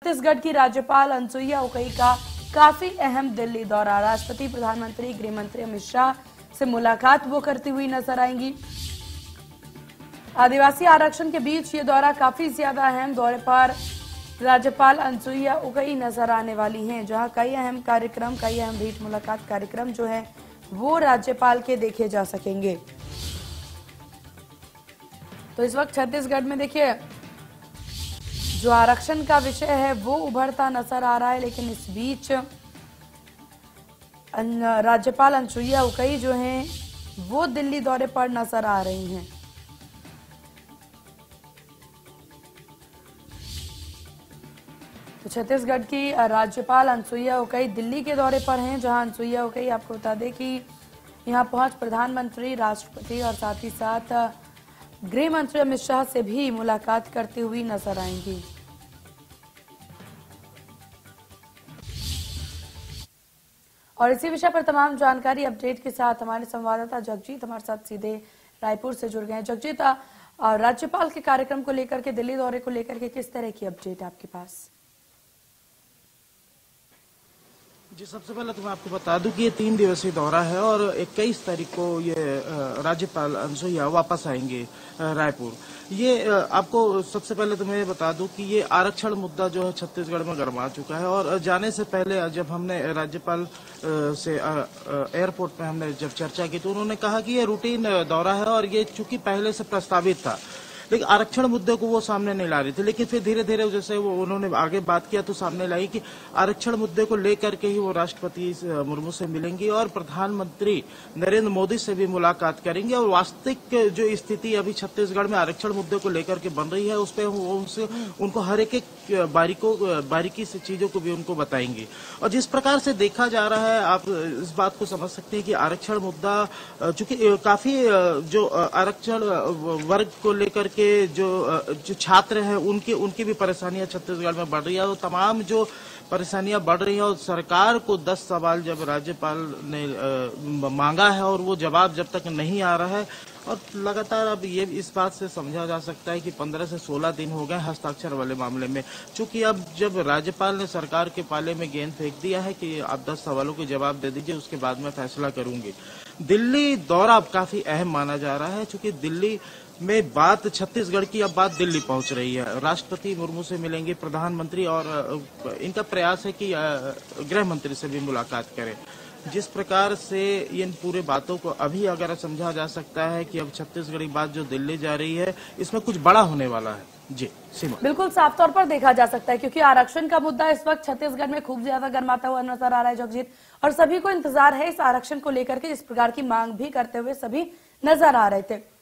छत्तीसगढ़ की राज्यपाल अनुसुईया उइके का काफी अहम दिल्ली दौरा। राष्ट्रपति, प्रधानमंत्री, गृह मंत्री अमित शाह से मुलाकात वो करती हुई नजर आएंगी। आदिवासी आरक्षण के बीच ये दौरा काफी ज्यादा अहम दौरे पर राज्यपाल अनुसुईया उइके नजर आने वाली हैं, जहां कई अहम कार्यक्रम, कई अहम भेंट मुलाकात कार्यक्रम जो है वो राज्यपाल के देखे जा सकेंगे। तो इस वक्त छत्तीसगढ़ में देखिए जो आरक्षण का विषय है वो उभरता नजर आ रहा है, लेकिन इस बीच राज्यपाल अनुसुईया उइके जो हैं वो दिल्ली दौरे पर नजर आ रही हैं। तो छत्तीसगढ़ की राज्यपाल अनुसुईया उइके दिल्ली के दौरे पर हैं, जहां अनुसुईया उइके आपको बता दें कि यहां पहुंच प्रधानमंत्री, राष्ट्रपति और साथ ही साथ गृह मंत्री अमित शाह से भी मुलाकात करती हुई नजर आएंगी। और इसी विषय पर तमाम जानकारी अपडेट के साथ हमारे संवाददाता जगजीत हमारे साथ सीधे रायपुर से जुड़ गए हैं। जगजीत, राज्यपाल के कार्यक्रम को लेकर के, दिल्ली दौरे को लेकर के किस तरह की अपडेट है आपके पास? जी, सबसे पहले तो मैं आपको बता दूं कि ये 3 दिवसीय दौरा है और 21 तारीख को ये राज्यपाल अनुसुईया वापस आएंगे रायपुर। ये आपको सबसे पहले तो मैं बता दूं कि ये आरक्षण मुद्दा जो है छत्तीसगढ़ में गरमा चुका है और जाने से पहले जब हमने राज्यपाल से एयरपोर्ट पे हमने जब चर्चा की तो उन्होंने कहा कि ये रूटीन दौरा है और ये चूंकि पहले से प्रस्तावित था, लेकिन आरक्षण मुद्दे को वो सामने नहीं ला रही थी। लेकिन फिर धीरे धीरे जैसे वो उन्होंने आगे बात किया तो सामने लाई कि आरक्षण मुद्दे को लेकर के ही वो राष्ट्रपति मुर्मू से मिलेंगी और प्रधानमंत्री नरेंद्र मोदी से भी मुलाकात करेंगे और वास्तविक जो स्थिति अभी छत्तीसगढ़ में आरक्षण मुद्दे को लेकर के बन रही है उस पर उनको हर एक बारीकी से चीजों को भी उनको बताएंगे। और जिस प्रकार से देखा जा रहा है, आप इस बात को समझ सकते हैं कि आरक्षण मुद्दा चूंकि काफी जो आरक्षण वर्ग को लेकर के जो छात्र हैं उनकी भी परेशानियां छत्तीसगढ़ में बढ़ रही है और तमाम जो परेशानियां बढ़ रही हैं और सरकार को 10 सवाल जब राज्यपाल ने मांगा है और वो जवाब जब तक नहीं आ रहा है और लगातार अब ये इस बात से समझा जा सकता है कि 15 से 16 दिन हो गए हस्ताक्षर वाले मामले में, चूंकि अब जब राज्यपाल ने सरकार के पाले में गेंद फेंक दिया है कि आप 10 सवालों के जवाब दे दीजिए, उसके बाद मैं फैसला करूंगी। दिल्ली दौरा अब काफी अहम माना जा रहा है, चूंकि दिल्ली में बात छत्तीसगढ़ की अब बात दिल्ली पहुंच रही है। राष्ट्रपति मुर्मू से मिलेंगे प्रधानमंत्री और इनका प्रयास है कि गृह मंत्री से भी मुलाकात करें। जिस प्रकार से इन पूरे बातों को अभी अगर समझा जा सकता है कि अब छत्तीसगढ़ी बात जो दिल्ली जा रही है इसमें कुछ बड़ा होने वाला है। जी सीमा, बिल्कुल साफ तौर पर देखा जा सकता है, क्योंकि आरक्षण का मुद्दा इस वक्त छत्तीसगढ़ में खूब ज्यादा गर्माता हुआ नजर आ रहा है जगजीत, और सभी को इंतजार है इस आरक्षण को लेकर के, जिस प्रकार की मांग भी करते हुए सभी नजर आ रहे थे।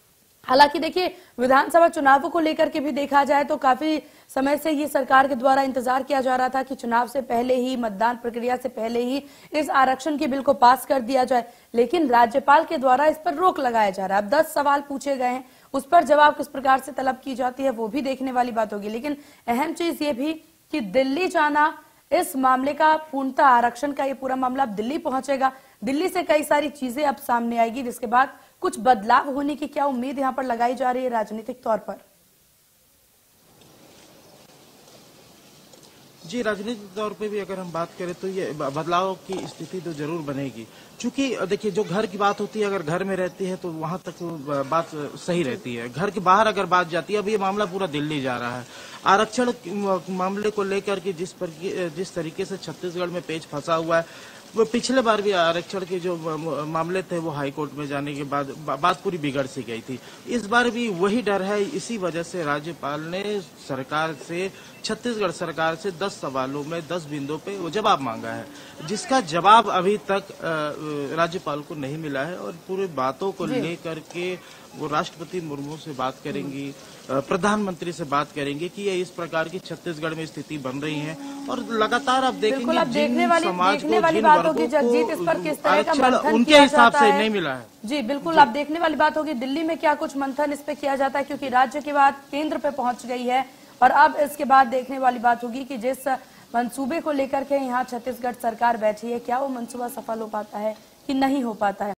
हालांकि देखिए विधानसभा चुनावों को लेकर के भी देखा जाए तो काफी समय से ये सरकार के द्वारा इंतजार किया जा रहा था कि चुनाव से पहले ही, मतदान प्रक्रिया से पहले ही इस आरक्षण के बिल को पास कर दिया जाए, लेकिन राज्यपाल के द्वारा इस पर रोक लगाया जा रहा है। अब 10 सवाल पूछे गए हैं, उस पर जवाब किस प्रकार से तलब की जाती है वो भी देखने वाली बात होगी। लेकिन अहम चीज ये भी कि दिल्ली जाना, इस मामले का पूर्णतः आरक्षण का ये पूरा मामला अब दिल्ली पहुंचेगा, दिल्ली से कई सारी चीजें अब सामने आएगी, जिसके बाद कुछ बदलाव होने की क्या उम्मीद यहां पर लगाई जा रही है राजनीतिक तौर पर? जी, राजनीतिक तौर पे भी अगर हम बात करें तो ये बदलाव की स्थिति तो जरूर बनेगी, क्योंकि देखिए जो घर की बात होती है अगर घर में रहती है तो वहां तक बात सही रहती है, घर के बाहर अगर बात जाती है, अब ये मामला पूरा दिल्ली जा रहा है। आरक्षण मामले को लेकर के जिस तरीके से छत्तीसगढ़ में पेच फंसा हुआ है, वो पिछले बार भी आरक्षण के जो मामले थे वो हाईकोर्ट में जाने के बाद बात पूरी बिगड़ सी गई थी। इस बार भी वही डर है, इसी वजह से राज्यपाल ने सरकार से, छत्तीसगढ़ सरकार से 10 सवालों में 10 बिंदुओं पे वो जवाब मांगा है, जिसका जवाब अभी तक राज्यपाल को नहीं मिला है और पूरे बातों को लेकर के वो राष्ट्रपति मुर्मू से बात करेंगी, प्रधानमंत्री से बात करेंगे कि ये इस प्रकार की छत्तीसगढ़ में स्थिति बन रही है और लगातार आप देखेंगे जिन समाज को, जिन वर्गों को उनके हिसाब से नहीं मिला है। जी बिल्कुल, आप देखने वाली बात होगी दिल्ली में क्या कुछ मंथन इस पे किया जाता है, क्योंकि राज्य की बात केंद्र पे पहुंच गई है और अब इसके बाद देखने वाली बात होगी कि जिस मंसूबे को लेकर के यहाँ छत्तीसगढ़ सरकार बैठी है, क्या वो मंसूबा सफल हो पाता है कि नहीं हो पाता है।